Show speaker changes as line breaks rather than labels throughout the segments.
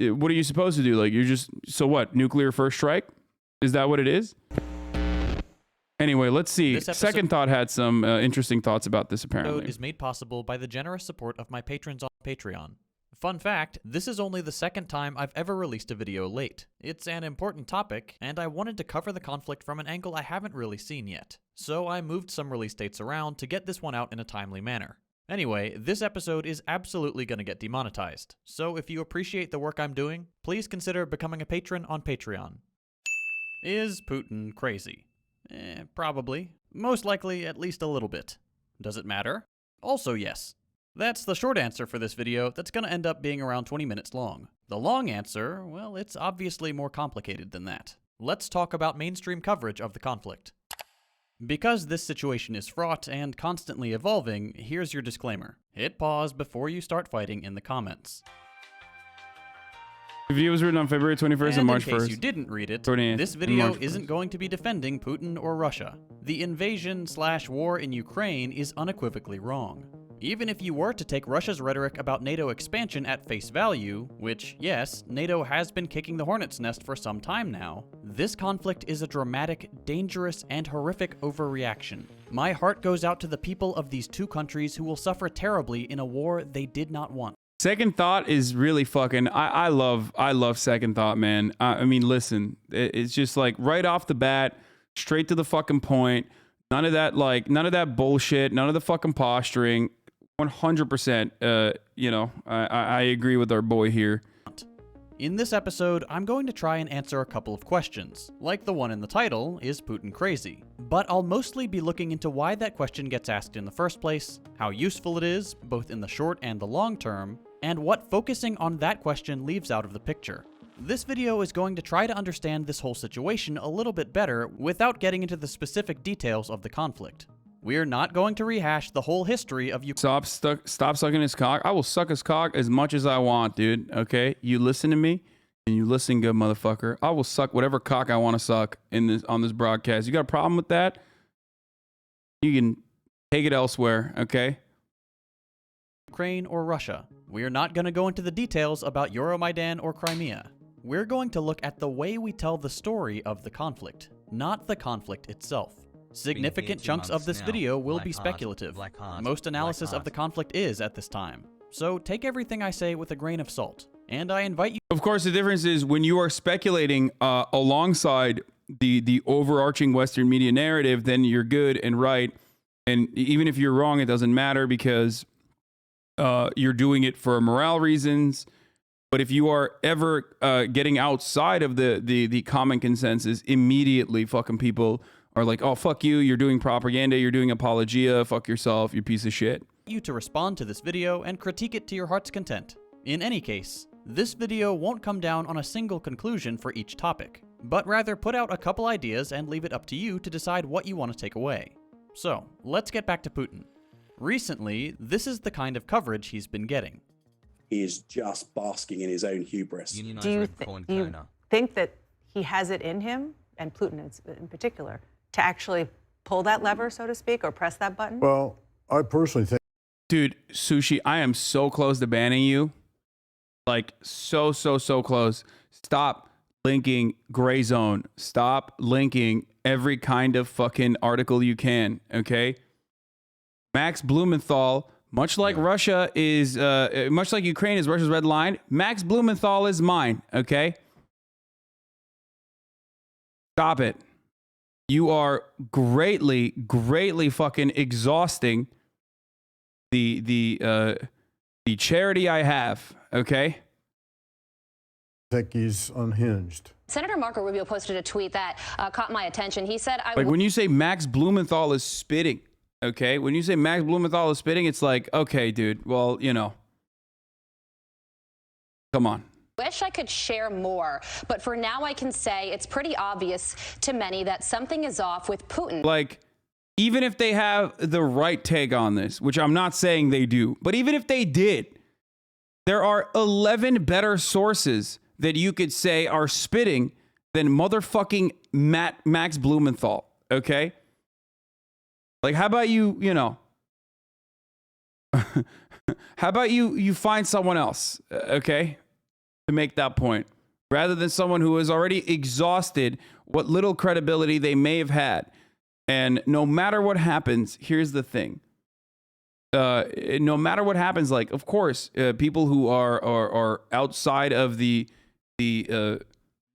what are you supposed to do? Like, you're just, so what? Nuclear first strike? Is that what it is? Anyway, let's see. Second Thought had some interesting thoughts about this, apparently.
Is made possible by the generous support of my patrons on Patreon. Fun fact, this is only the second time I've ever released a video late. It's an important topic, and I wanted to cover the conflict from an angle I haven't really seen yet. So I moved some release dates around to get this one out in a timely manner. Anyway, this episode is absolutely going to get demonetized. So if you appreciate the work I'm doing, please consider becoming a patron on Patreon. Is Putin crazy? Probably. Most likely, at least a little bit. Does it matter? Also yes. That's the short answer for this video that's going to end up being around 20 minutes long. The long answer, well, it's obviously more complicated than that. Let's talk about mainstream coverage of the conflict. Because this situation is fraught and constantly evolving, here's your disclaimer. Hit pause before you start fighting in the comments.
The video was written on February 21st and March 1st.
In case you didn't read it, this video isn't going to be defending Putin or Russia. The invasion/war in Ukraine is unequivocally wrong. Even if you were to take Russia's rhetoric about NATO expansion at face value, which, yes, NATO has been kicking the hornet's nest for some time now, this conflict is a dramatic, dangerous, and horrific overreaction. My heart goes out to the people of these two countries who will suffer terribly in a war they did not want.
Second Thought is really fucking, I love Second Thought, man. I mean, listen, it's just like right off the bat, straight to the fucking point. None of that, like, none of that bullshit, none of the fucking posturing. 100%, you know, I agree with our boy here.
In this episode, I'm going to try and answer a couple of questions, like the one in the title, is Putin crazy? But I'll mostly be looking into why that question gets asked in the first place, how useful it is, both in the short and the long term, and what focusing on that question leaves out of the picture. This video is going to try to understand this whole situation a little bit better without getting into the specific details of the conflict. We're not going to rehash the whole history of Ukraine.
Stop sucking his cock. I will suck his cock as much as I want, dude. Okay? You listen to me, and you listen good, motherfucker. I will suck whatever cock I want to suck on this broadcast. You got a problem with that? You can take it elsewhere, okay?
Ukraine or Russia. We're not going to go into the details about Euromaidan or Crimea. We're going to look at the way we tell the story of the conflict, not the conflict itself. Significant chunks of this video will be speculative. Most analysis of the conflict is at this time. So take everything I say with a grain of salt. And I invite you...
Of course, the difference is when you are speculating alongside the overarching Western media narrative, then you're good and right. And even if you're wrong, it doesn't matter because you're doing it for morale reasons. But if you are ever getting outside of the common consensus, immediately fucking people are like, oh, fuck you, you're doing propaganda, you're doing apologia, fuck yourself, you piece of shit.
You to respond to this video and critique it to your heart's content. In any case, this video won't come down on a single conclusion for each topic, but rather put out a couple ideas and leave it up to you to decide what you want to take away. So, let's get back to Putin. Recently, this is the kind of coverage he's been getting.
He is just basking in his own hubris.
Do you think that he has it in him, and Putin in particular, to actually pull that lever, so to speak, or press that button?
Well, I personally think...
Dude, Sushi, I am so close to banning you. Like, so close. Stop linking Gray Zone. Stop linking every kind of fucking article you can, okay? Max Blumenthal, much like Russia is, much like Ukraine is Russia's red line, Max Blumenthal is mine, okay? Stop it. You are greatly fucking exhausting the charity I have, okay?
I think he's unhinged.
Senator Marco Rubio posted a tweet that caught my attention. He said,
like when you say Max Blumenthal is spitting, okay? When you say Max Blumenthal is spitting, it's like, okay, dude, well, you know. Come on.
Wish I could share more, but for now I can say it's pretty obvious to many that something is off with Putin.
Like, even if they have the right take on this, which I'm not saying they do, but even if they did, there are 11 better sources that you could say are spitting than motherfucking Max Blumenthal, okay? Like, how about you know, how about you find someone else, okay? to make that point, rather than someone who has already exhausted what little credibility they may have had. And no matter what happens, here's the thing. No matter what happens, like, of course, people who are outside of the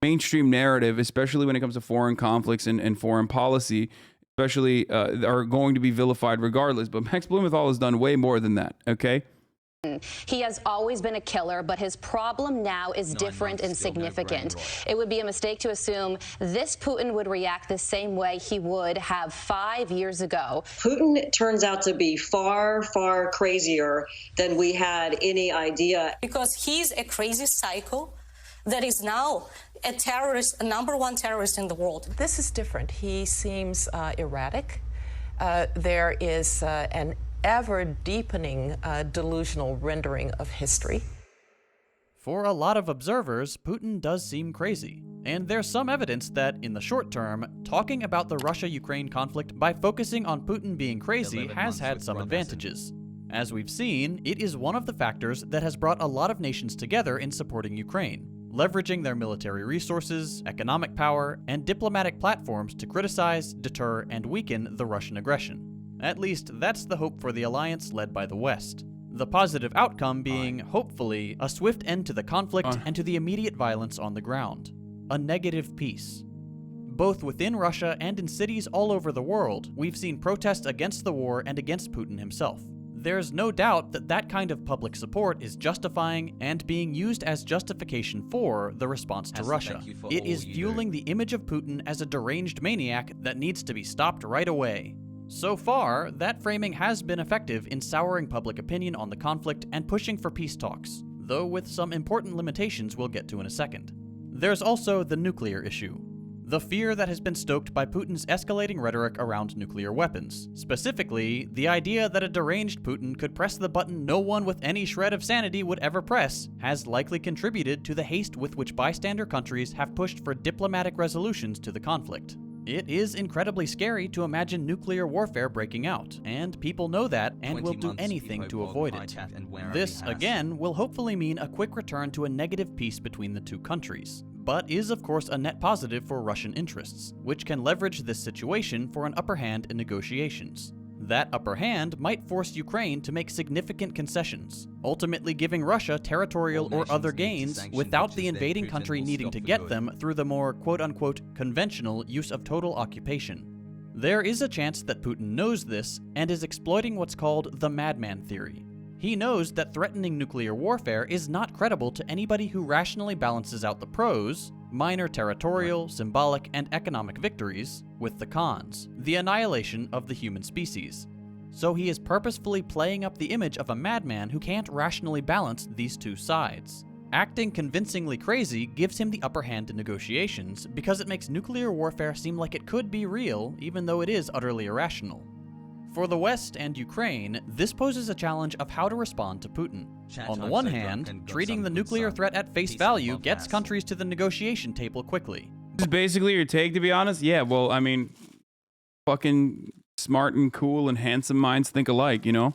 mainstream narrative, especially when it comes to foreign conflicts and foreign policy, especially are going to be vilified regardless. But Max Blumenthal has done way more than that, okay?
He has always been a killer, but his problem now is different and significant. It would be a mistake to assume this Putin would react the same way he would have 5 years ago.
Putin turns out to be far, far crazier than we had any idea.
Because he's a crazy psycho that is now a terrorist, a #1 terrorist in the world.
This is different. He seems erratic. There is an ever-deepening delusional rendering of history.
For a lot of observers, Putin does seem crazy. And there's some evidence that, in the short term, talking about the Russia-Ukraine conflict by focusing on Putin being crazy has had some advantages. As we've seen, it is one of the factors that has brought a lot of nations together in supporting Ukraine, leveraging their military resources, economic power, and diplomatic platforms to criticize, deter, and weaken the Russian aggression. At least, that's the hope for the alliance led by the West. The positive outcome being, hopefully, a swift end to the conflict and to the immediate violence on the ground. A negative peace. Both within Russia and in cities all over the world, we've seen protests against the war and against Putin himself. There's no doubt that that kind of public support is justifying and being used as justification for the response to Russia. It is fueling the image of Putin as a deranged maniac that needs to be stopped right away. So far, that framing has been effective in souring public opinion on the conflict and pushing for peace talks, though with some important limitations we'll get to in a second. There's also the nuclear issue. The fear that has been stoked by Putin's escalating rhetoric around nuclear weapons. Specifically, the idea that a deranged Putin could press the button no one with any shred of sanity would ever press has likely contributed to the haste with which bystander countries have pushed for diplomatic resolutions to the conflict. It is incredibly scary to imagine nuclear warfare breaking out, and people know that and will do anything to avoid it. This, again, will hopefully mean a quick return to a negative peace between the two countries, but is of course a net positive for Russian interests, which can leverage this situation for an upper hand in negotiations. That upper hand might force Ukraine to make significant concessions, ultimately giving Russia territorial or other gains without the invading country needing to get them through the more quote-unquote conventional use of total occupation. There is a chance that Putin knows this and is exploiting what's called the madman theory. He knows that threatening nuclear warfare is not credible to anybody who rationally balances out the pros, minor territorial, symbolic, and economic victories, with the cons, the annihilation of the human species. So he is purposefully playing up the image of a madman who can't rationally balance these two sides. Acting convincingly crazy gives him the upper hand in negotiations because it makes nuclear warfare seem like it could be real, even though it is utterly irrational. For the West and Ukraine, this poses a challenge of how to respond to Putin. On the one hand, treating the nuclear threat at face value gets countries to the negotiation table quickly.
This is basically your take, to be honest? Yeah, well, I mean, fucking smart and cool and handsome minds think alike, you know?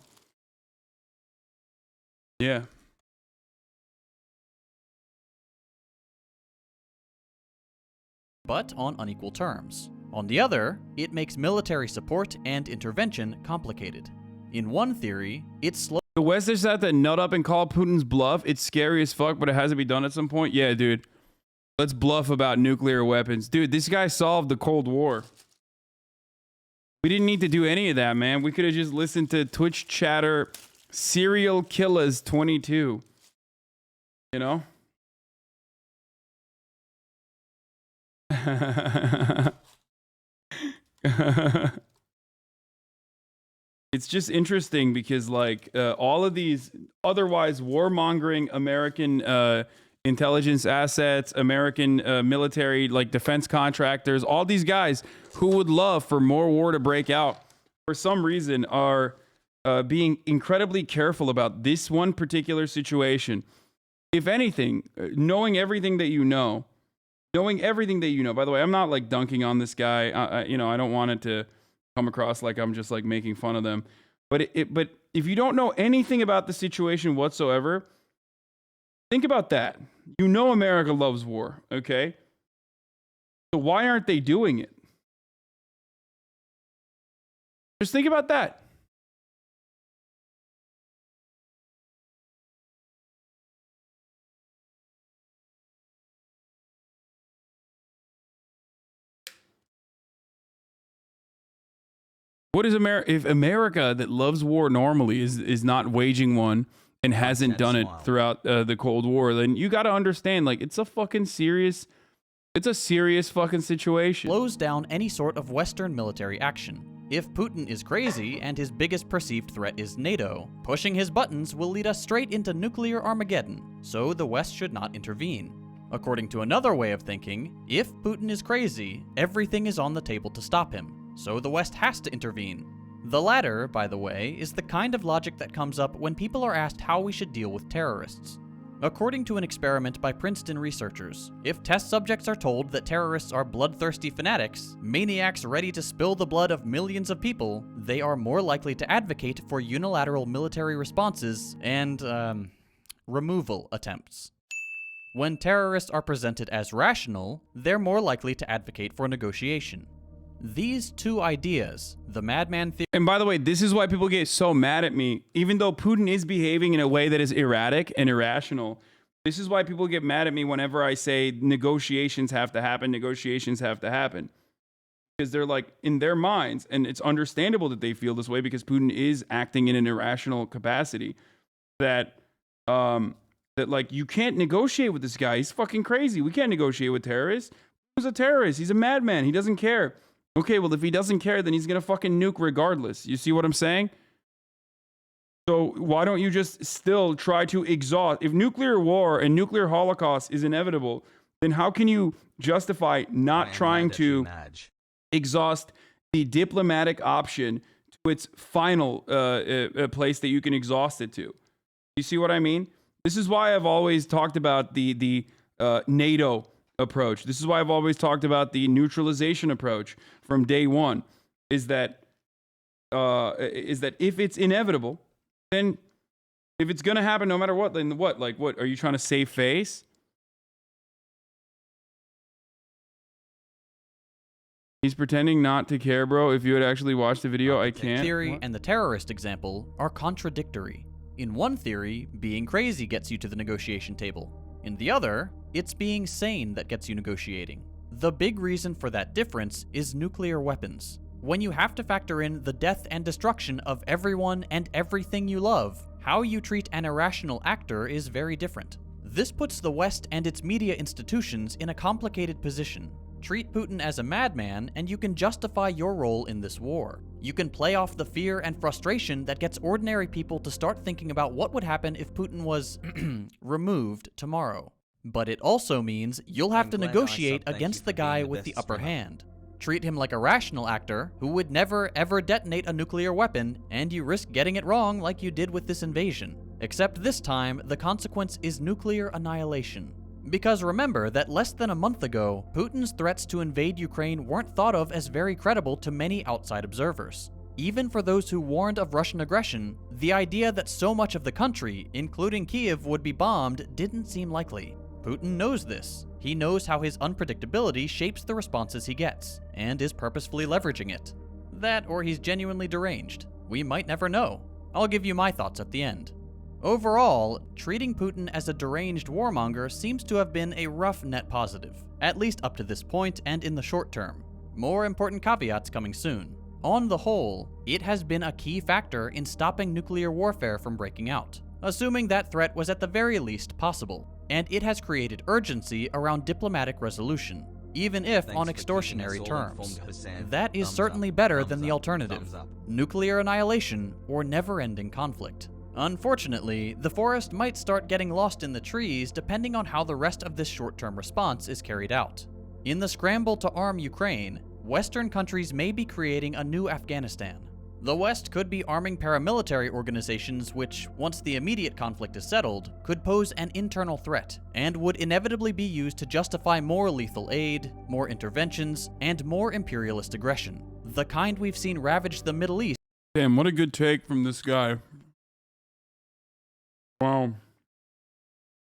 Yeah.
But on unequal terms. On the other, it makes military support and intervention complicated. In one theory, it slows
The West just had to nut up and call Putin's bluff. It's scary as fuck, but it has to be done at some point. Yeah, dude. Let's bluff about nuclear weapons. Dude, this guy solved the Cold War. We didn't need to do any of that, man. We could have just listened to Twitch chatter Serial Killers 22. You know? It's just interesting because, like, all of these otherwise warmongering American intelligence assets, American military, like defense contractors, all these guys who would love for more war to break out, for some reason are being incredibly careful about this one particular situation. If anything, knowing everything that you know, by the way, I'm not like dunking on this guy. I don't want it to come across like I'm just like making fun of them. But if you don't know anything about the situation whatsoever, Think about that. You know America loves war, okay? So why aren't they doing it? Just think about that. What is America? If America that loves war normally is not waging one and hasn't done it throughout the Cold War, then you got to understand, like, it's a serious fucking situation.
Slows down any sort of Western military action. If Putin is crazy and his biggest perceived threat is NATO, pushing his buttons will lead us straight into nuclear Armageddon, so the West should not intervene. According to another way of thinking, if Putin is crazy, everything is on the table to stop him, so the West has to intervene. The latter, by the way, is the kind of logic that comes up when people are asked how we should deal with terrorists. According to an experiment by Princeton researchers, if test subjects are told that terrorists are bloodthirsty fanatics, maniacs ready to spill the blood of millions of people, they are more likely to advocate for unilateral military responses and, removal attempts. When terrorists are presented as rational, they're more likely to advocate for negotiation. These two ideas, the madman theory...
And by the way, this is why people get so mad at me. Even though Putin is behaving in a way that is erratic and irrational, this is why people get mad at me whenever I say negotiations have to happen, negotiations have to happen. Because they're like, in their minds, and it's understandable that they feel this way because Putin is acting in an irrational capacity, that like, you can't negotiate with this guy. He's fucking crazy. We can't negotiate with terrorists. He's a terrorist. He's a madman. He doesn't care. Okay, well, if he doesn't care, then he's going to fucking nuke regardless. You see what I'm saying? So why don't you just still try to exhaust? If nuclear war and nuclear holocaust is inevitable, then how can you justify not trying to exhaust the diplomatic option to its final place that you can exhaust it to? You see what I mean? This is why I've always talked about the NATO approach. This is why I've always talked about the neutralization approach from day one, is that if it's inevitable, then if it's going to happen no matter what, then what? Like, what? Are you trying to save face? He's pretending not to care, bro. If you had actually watched the video, I can't.
Theory and the terrorist example are contradictory. In one theory, being crazy gets you to the negotiation table. In the other, it's being sane that gets you negotiating. The big reason for that difference is nuclear weapons. When you have to factor in the death and destruction of everyone and everything you love, how you treat an irrational actor is very different. This puts the West and its media institutions in a complicated position. Treat Putin as a madman, and you can justify your role in this war. You can play off the fear and frustration that gets ordinary people to start thinking about what would happen if Putin was removed tomorrow. But it also means you'll have to negotiate against the guy with the upper hand. Treat him like a rational actor who would never ever detonate a nuclear weapon, and you risk getting it wrong like you did with this invasion. Except this time, the consequence is nuclear annihilation. Because remember that less than a month ago, Putin's threats to invade Ukraine weren't thought of as very credible to many outside observers. Even for those who warned of Russian aggression, the idea that so much of the country, including Kyiv, would be bombed didn't seem likely. Putin knows this. He knows how his unpredictability shapes the responses he gets, and is purposefully leveraging it. That, or he's genuinely deranged. We might never know. I'll give you my thoughts at the end. Overall, treating Putin as a deranged warmonger seems to have been a rough net positive, at least up to this point and in the short term. More important caveats coming soon. On the whole, it has been a key factor in stopping nuclear warfare from breaking out, assuming that threat was at the very least possible, and it has created urgency around diplomatic resolution, even if on extortionary terms. That is certainly better than the alternative, nuclear annihilation or never-ending conflict. Unfortunately, the forest might start getting lost in the trees depending on how the rest of this short-term response is carried out. In the scramble to arm Ukraine, Western countries may be creating a new Afghanistan. The West could be arming paramilitary organizations which, once the immediate conflict is settled, could pose an internal threat, and would inevitably be used to justify more lethal aid, more interventions, and more imperialist aggression. The kind we've seen ravage the Middle East.
Damn, what a good take from this guy. Wow.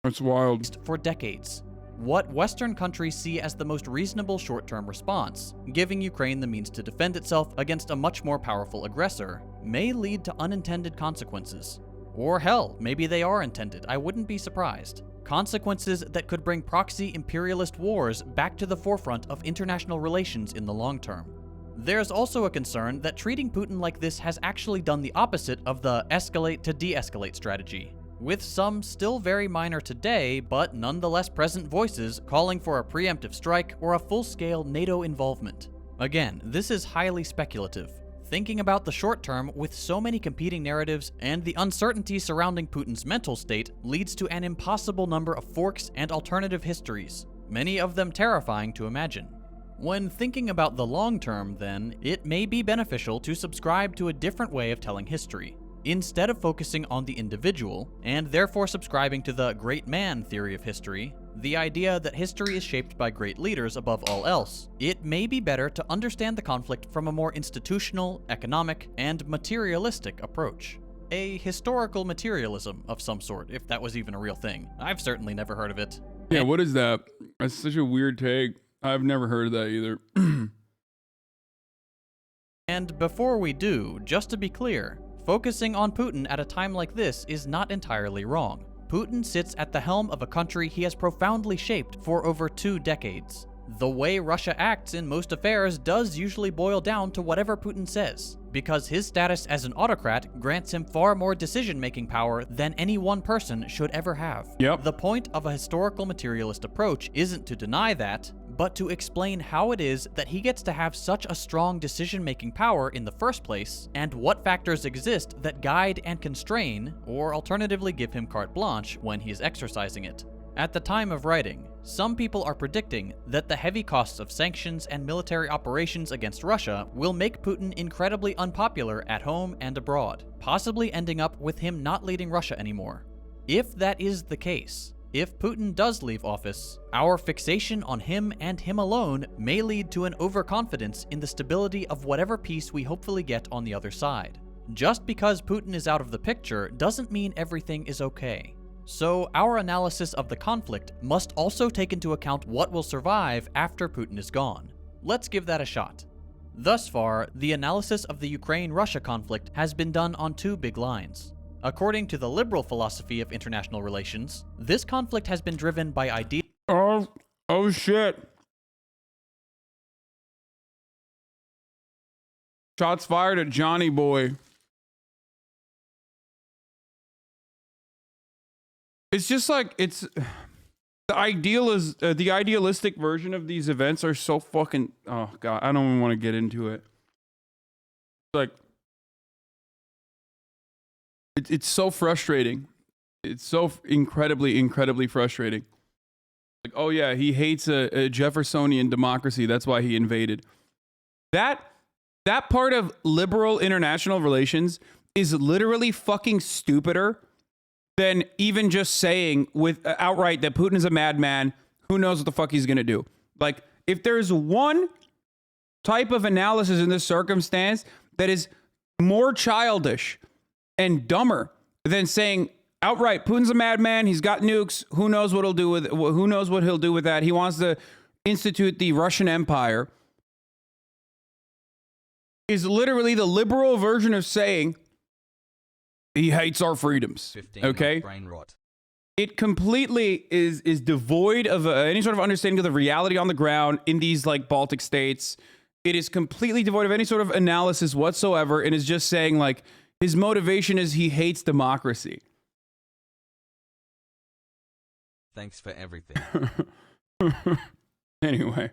That's wild.
For decades. What Western countries see as the most reasonable short-term response, giving Ukraine the means to defend itself against a much more powerful aggressor, may lead to unintended consequences. Or hell, maybe they are intended, I wouldn't be surprised. Consequences that could bring proxy imperialist wars back to the forefront of international relations in the long term. There's also a concern that treating Putin like this has actually done the opposite of the escalate to de-escalate strategy, with some still very minor today, but nonetheless present voices calling for a preemptive strike or a full-scale NATO involvement. Again, this is highly speculative, thinking about the short term with so many competing narratives, and the uncertainty surrounding Putin's mental state leads to an impossible number of forks and alternative histories, many of them terrifying to imagine. When thinking about the long term, then, it may be beneficial to subscribe to a different way of telling history. Instead of focusing on the individual, and therefore subscribing to the great man theory of history, the idea that history is shaped by great leaders above all else, it may be better to understand the conflict from a more institutional, economic, and materialistic approach. A historical materialism of some sort, if that was even a real thing. I've certainly never heard of it.
Yeah, what is that? That's such a weird take. I've never heard of that either.
And before we do, just to be clear, focusing on Putin at a time like this is not entirely wrong. Putin sits at the helm of a country he has profoundly shaped for over 2 decades. The way Russia acts in most affairs does usually boil down to whatever Putin says, because his status as an autocrat grants him far more decision-making power than any one person should ever have.
Yep.
The point of a historical materialist approach isn't to deny that, but to explain how it is that he gets to have such a strong decision-making power in the first place, and what factors exist that guide and constrain, or alternatively give him carte blanche when he is exercising it. At the time of writing, some people are predicting that the heavy costs of sanctions and military operations against Russia will make Putin incredibly unpopular at home and abroad, possibly ending up with him not leading Russia anymore. If that is the case, if Putin does leave office, our fixation on him and him alone may lead to an overconfidence in the stability of whatever peace we hopefully get on the other side. Just because Putin is out of the picture doesn't mean everything is okay. So our analysis of the conflict must also take into account what will survive after Putin is gone. Let's give that a shot. Thus far, the analysis of the Ukraine-Russia conflict has been done on 2 big lines. According to the liberal philosophy of international relations, this conflict has been driven by ideas.
Oh shit. Shots fired at Johnny Boy. It's just like, it's the idealistic version of these events are so fucking, oh god, I don't even want to get into it. Like, it's so frustrating. It's so incredibly frustrating. Like, oh yeah, he hates a Jeffersonian democracy. That's why he invaded. That part of liberal international relations is literally fucking stupider than even just saying with outright that Putin is a madman. Who knows what the fuck he's gonna do? Like, if there's one type of analysis in this circumstance that is more childish and dumber than saying outright Putin's a madman, he's got nukes, who knows what he'll do with that, he wants to institute the Russian Empire, is literally the liberal version of saying he hates our freedoms. Okay?
Brain rot.
It completely is devoid of any sort of understanding of the reality on the ground in these like Baltic states. It is completely devoid of any sort of analysis whatsoever, and is just saying like his motivation is he hates democracy.
Thanks for everything.
Anyway.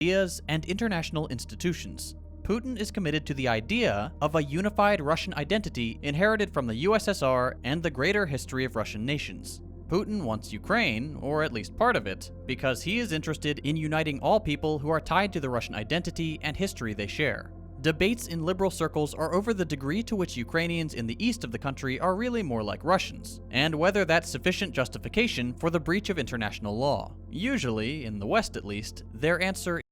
Ideas and international institutions. Putin is committed to the idea of a unified Russian identity inherited from the USSR and the greater history of Russian nations. Putin wants Ukraine, or at least part of it, because he is interested in uniting all people who are tied to the Russian identity and history they share. Debates in liberal circles are over the degree to which Ukrainians in the east of the country are really more like Russians, and whether that's sufficient justification for the breach of international law. Usually, in the West at least, their answer is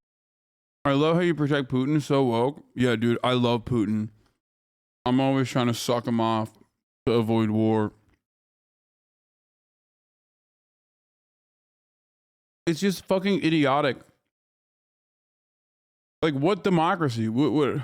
I love how you protect Putin so woke. Yeah, dude, I love Putin. I'm always trying to suck him off to avoid war. It's just fucking idiotic. Like, what democracy? What?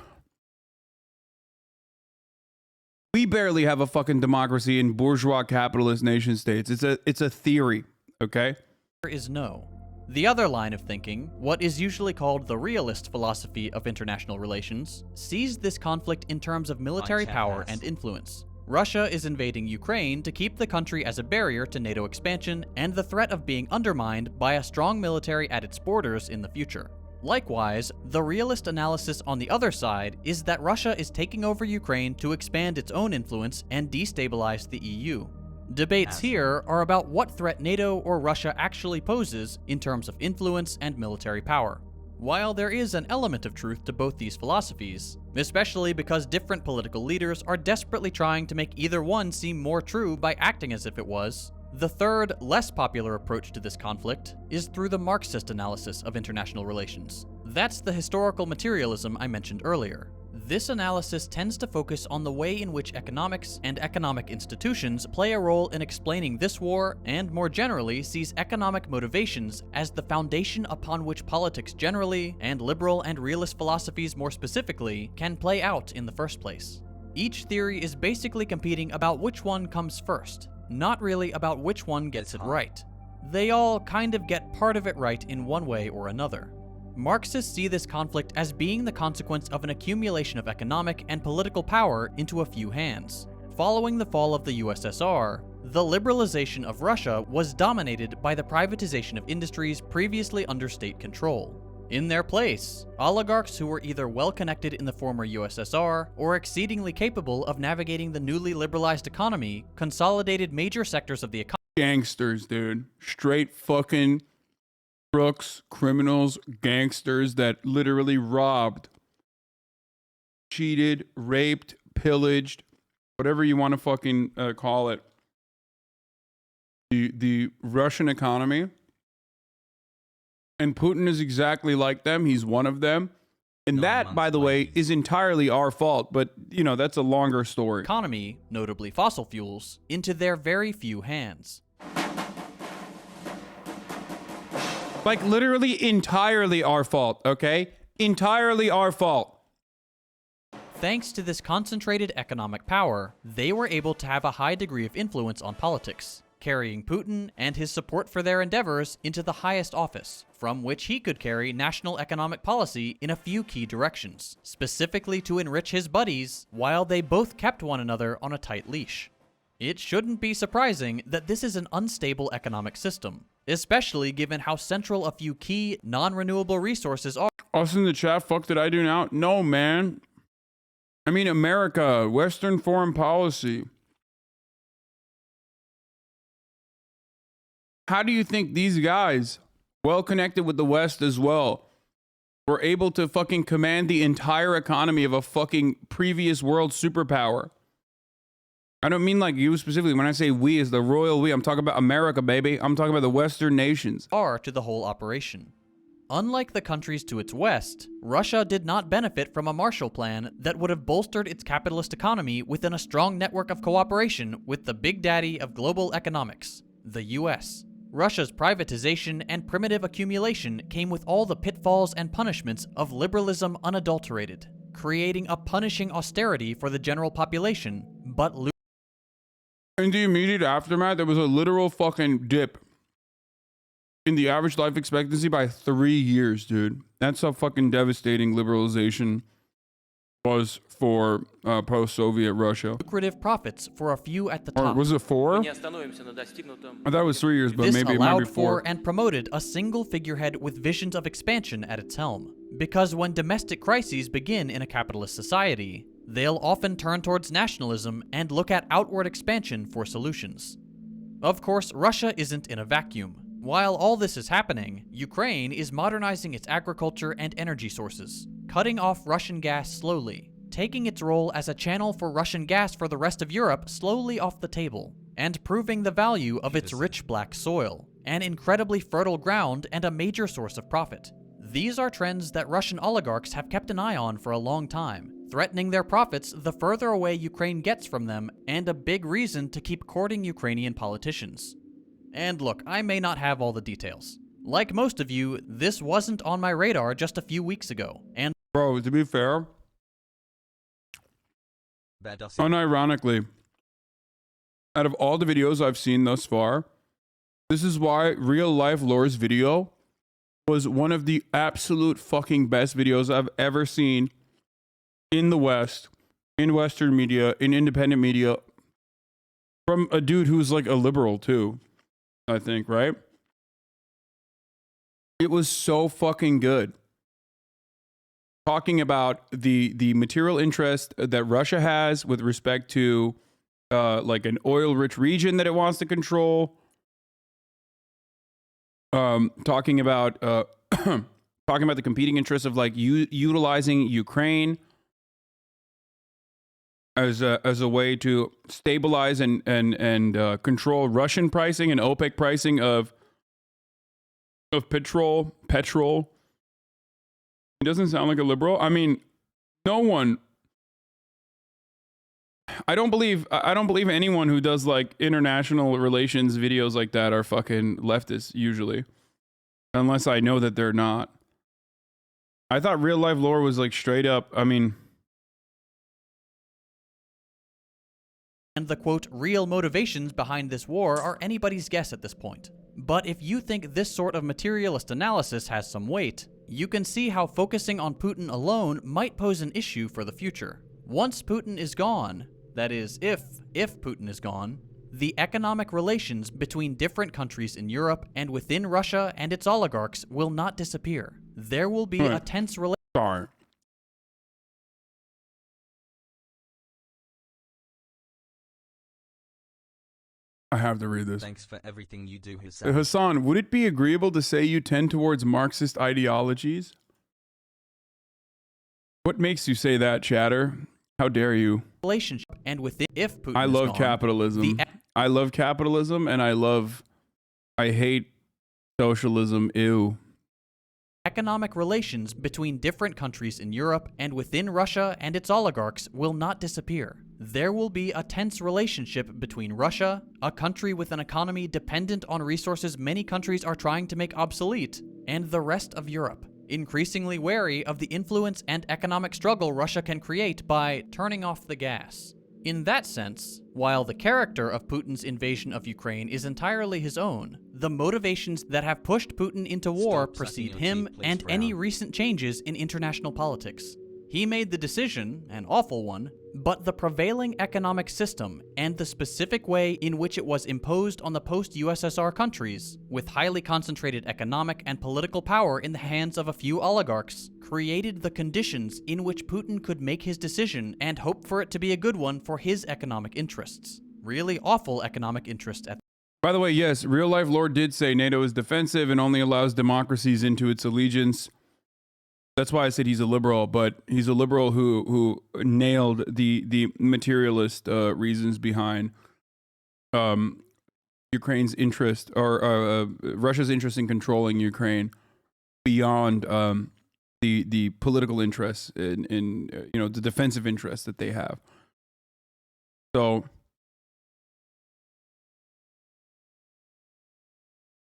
We barely have a fucking democracy in bourgeois capitalist nation states. It's a theory, okay?
There is no. The other line of thinking, what is usually called the realist philosophy of international relations, sees this conflict in terms of military power and influence. Russia is invading Ukraine to keep the country as a barrier to NATO expansion and the threat of being undermined by a strong military at its borders in the future. Likewise, the realist analysis on the other side is that Russia is taking over Ukraine to expand its own influence and destabilize the EU. Debates here are about what threat NATO or Russia actually poses in terms of influence and military power. While there is an element of truth to both these philosophies, especially because different political leaders are desperately trying to make either one seem more true by acting as if it was, the third, less popular approach to this conflict is through the Marxist analysis of international relations. That's the historical materialism I mentioned earlier. This analysis tends to focus on the way in which economics and economic institutions play a role in explaining this war, and more generally sees economic motivations as the foundation upon which politics generally, and liberal and realist philosophies more specifically, can play out in the first place. Each theory is basically competing about which one comes first, not really about which one gets it right. They all kind of get part of it right in one way or another. Marxists see this conflict as being the consequence of an accumulation of economic and political power into a few hands. Following the fall of the USSR, the liberalization of Russia was dominated by the privatization of industries previously under state control. In their place, oligarchs who were either well-connected in the former USSR or exceedingly capable of navigating the newly liberalized economy consolidated major sectors of the economy.
Gangsters, dude. Straight fucking crooks, criminals, gangsters that literally robbed, cheated, raped, pillaged, whatever you want to fucking call it, the Russian economy. And Putin is exactly like them. He's one of them. And that, by the way, is entirely our fault. But, you know, that's a longer story.
Economy, notably fossil fuels, into their very few hands.
Like, literally entirely our fault, okay? Entirely our fault.
Thanks to this concentrated economic power, they were able to have a high degree of influence on politics, carrying Putin and his support for their endeavors into the highest office, from which he could carry national economic policy in a few key directions, specifically to enrich his buddies, while they both kept one another on a tight leash. It shouldn't be surprising that this is an unstable economic system, especially given how central a few key, non-renewable resources are.
Us in the chat, fuck did I do now? No, man. I mean, America, Western foreign policy. How do you think these guys, well connected with the West as well, were able to fucking command the entire economy of a fucking previous world superpower? I don't mean like you specifically. When I say we, is the royal we. I'm talking about America, baby. I'm talking about the Western nations.
To the whole operation. Unlike the countries to its west, Russia did not benefit from a Marshall Plan that would have bolstered its capitalist economy within a strong network of cooperation with the big daddy of global economics, the US. Russia's privatization and primitive accumulation came with all the pitfalls and punishments of liberalism unadulterated, creating a punishing austerity for the general population, but
in the immediate aftermath, there was a literal fucking dip in the average life expectancy by 3 years, dude. That's how fucking devastating liberalization was for post-Soviet Russia.
Lucrative profits for a few at the top.
Or was it 4? I thought it was 3 years, but
this
maybe it might be 4.
allowed for and promoted a single figurehead with visions of expansion at its helm. Because when domestic crises begin in a capitalist society, they'll often turn towards nationalism and look at outward expansion for solutions. Of course, Russia isn't in a vacuum. While all this is happening, Ukraine is modernizing its agriculture and energy sources, cutting off Russian gas slowly, taking its role as a channel for Russian gas for the rest of Europe slowly off the table, and proving the value of its rich black soil, an incredibly fertile ground and a major source of profit. These are trends that Russian oligarchs have kept an eye on for a long time, threatening their profits the further away Ukraine gets from them, and a big reason to keep courting Ukrainian politicians. And look, I may not have all the details. Like most of you, this wasn't on my radar just a few weeks ago, and
Bro, to be fair, unironically, out of all the videos I've seen thus far, this is why Real Life Lore's video was one of the absolute fucking best videos I've ever seen in the West, in Western media, in independent media, from a dude who's like a liberal too, I think, right? It was so fucking good. Talking about the material interest that Russia has with respect to like an oil-rich region that it wants to control. Talking about talking about the competing interests of like utilizing Ukraine as a way to stabilize and control Russian pricing and OPEC pricing of petrol. He doesn't sound like a liberal. I mean, no one. I don't believe anyone who does like international relations videos like that are fucking leftists usually, unless I know that they're not. I thought Real Life Lore was like straight up. I mean,
and the quote, real motivations behind this war are anybody's guess at this point. But if you think this sort of materialist analysis has some weight, you can see how focusing on Putin alone might pose an issue for the future. Once Putin is gone, that is, if Putin is gone, the economic relations between different countries in Europe and within Russia and its oligarchs will not disappear. There will be a tense relationship.
Sorry. I have to read this.
Thanks for everything you do, Hasan.
Hasan, would it be agreeable to say you tend towards Marxist ideologies? What makes you say that, chatter? How dare you?
Relationship and within if Putin
I
is
love
gone,
capitalism. I love capitalism and I hate socialism. Ew.
Economic relations between different countries in Europe and within Russia and its oligarchs will not disappear. There will be a tense relationship between Russia, a country with an economy dependent on resources many countries are trying to make obsolete, and the rest of Europe, increasingly wary of the influence and economic struggle Russia can create by turning off the gas. In that sense, while the character of Putin's invasion of Ukraine is entirely his own, the motivations that have pushed Putin into war precede him and any recent changes in international politics. He made the decision, an awful one, but the prevailing economic system and the specific way in which it was imposed on the post-USSR countries, with highly concentrated economic and political power in the hands of a few oligarchs, created the conditions in which Putin could make his decision and hope for it to be a good one for his economic interests. Really awful economic interest at.
By the way, yes, Real Life Lord did say NATO is defensive and only allows democracies into its allegiance. That's why I said he's a liberal, but he's a liberal who nailed the materialist reasons behind Ukraine's interest or Russia's interest in controlling Ukraine beyond the political interests in the defensive interests that they have. So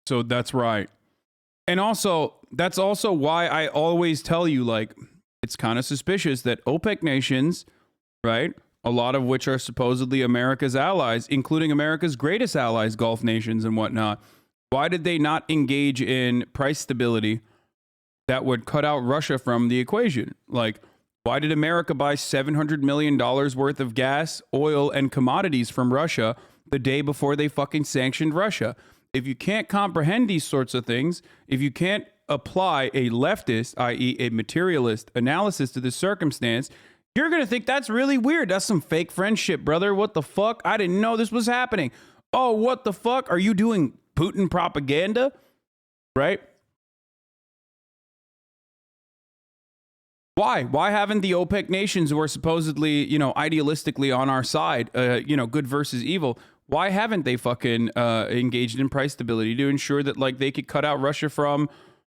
that's right. And also, that's also why I always tell you, like, it's kind of suspicious that OPEC nations, right, a lot of which are supposedly America's allies, including America's greatest allies, Gulf nations and whatnot, why did they not engage in price stability that would cut out Russia from the equation? Like, why did America buy $700 million worth of gas, oil, and commodities from Russia the day before they fucking sanctioned Russia? If you can't comprehend these sorts of things, if you can't apply a leftist, i.e. a materialist analysis to this circumstance, you're going to think that's really weird. That's some fake friendship, brother. What the fuck? I didn't know this was happening. Oh, what the fuck? Are you doing Putin propaganda? Right? Why? Why haven't the OPEC nations who are supposedly, idealistically on our side, good versus evil, why haven't they fucking engaged in price stability to ensure that, like, they could cut out Russia from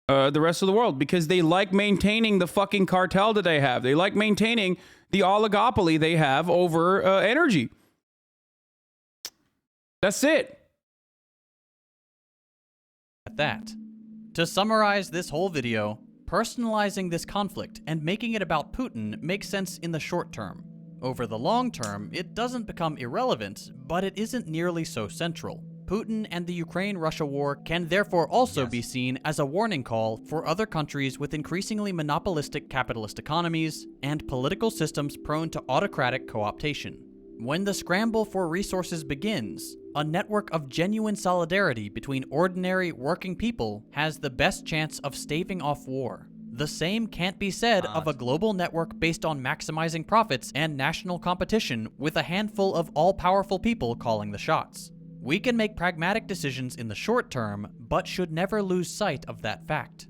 the rest of the world? Because they like maintaining the fucking cartel that they have. They like maintaining the oligopoly they have over energy. That's it.
At that. To summarize this whole video, personalizing this conflict and making it about Putin makes sense in the short term. Over the long term, it doesn't become irrelevant, but it isn't nearly so central. Putin and the Ukraine-Russia war can therefore also be seen as a warning call for other countries with increasingly monopolistic capitalist economies and political systems prone to autocratic co-optation. When the scramble for resources begins, a network of genuine solidarity between ordinary, working people has the best chance of staving off war. The same can't be said of a global network based on maximizing profits and national competition with a handful of all-powerful people calling the shots. We can make pragmatic decisions in the short term, but should never lose sight of that fact.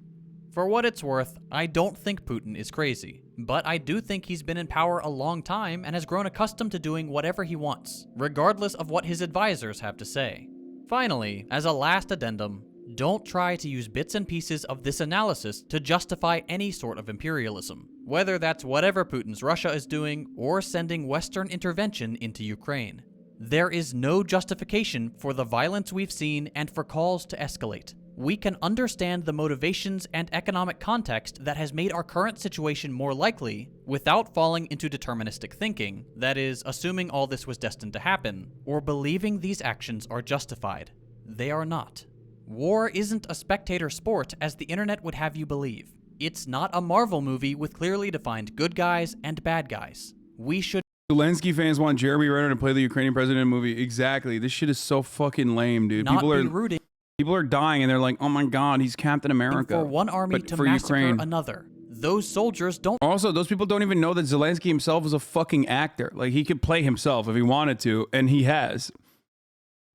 For what it's worth, I don't think Putin is crazy, but I do think he's been in power a long time and has grown accustomed to doing whatever he wants, regardless of what his advisors have to say. Finally, as a last addendum, don't try to use bits and pieces of this analysis to justify any sort of imperialism, whether that's whatever Putin's Russia is doing or sending Western intervention into Ukraine. There is no justification for the violence we've seen and for calls to escalate. We can understand the motivations and economic context that has made our current situation more likely without falling into deterministic thinking, that is, assuming all this was destined to happen, or believing these actions are justified. They are not. War isn't a spectator sport as the internet would have you believe. It's not a Marvel movie with clearly defined good guys and bad guys. We should
Zelensky fans want Jeremy Renner to play the Ukrainian president movie. Exactly. This shit is so fucking lame, dude.
not be rooting
People are dying and they're like, oh my God, he's Captain America.
for one army
But
to
for
massacre
Ukraine.
another. Those soldiers don't
Also, those people don't even know that Zelensky himself is a fucking actor. Like, he could play himself if he wanted to, and he has.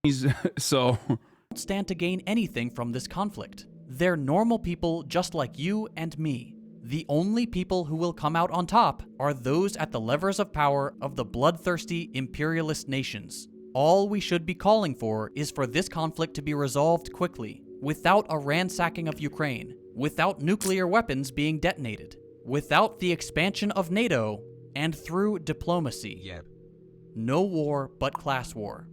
He's so.
stand to gain anything from this conflict. They're normal people just like you and me. The only people who will come out on top are those at the levers of power of the bloodthirsty imperialist nations. All we should be calling for is for this conflict to be resolved quickly, without a ransacking of Ukraine, without nuclear weapons being detonated, without the expansion of NATO, and through diplomacy.
Yep.
No war but class war.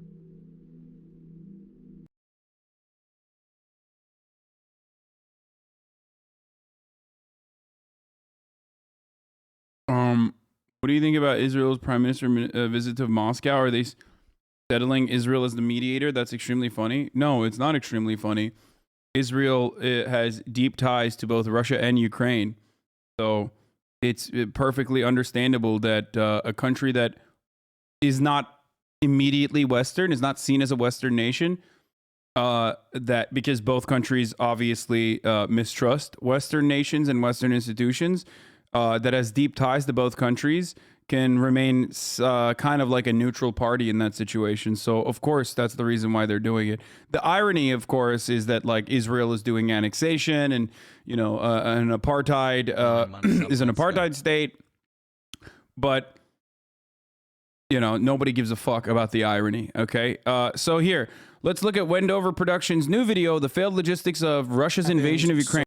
What do you think about Israel's prime minister visit to Moscow? Are they settling Israel as the mediator? That's extremely funny. No, it's not extremely funny. Israel has deep ties to both Russia and Ukraine. So it's perfectly understandable that a country that is not immediately Western, is not seen as a Western nation, that because both countries obviously mistrust Western nations and Western institutions, that has deep ties to both countries, can remain kind of like a neutral party in that situation. So, of course, that's the reason why they're doing it. The irony, of course, is that like Israel is doing annexation and, you know, an apartheid is an apartheid state. But, you know, nobody gives a fuck about the irony. Okay. So here, let's look at Wendover Productions' new video, The Failed Logistics of Russia's Invasion of Ukraine.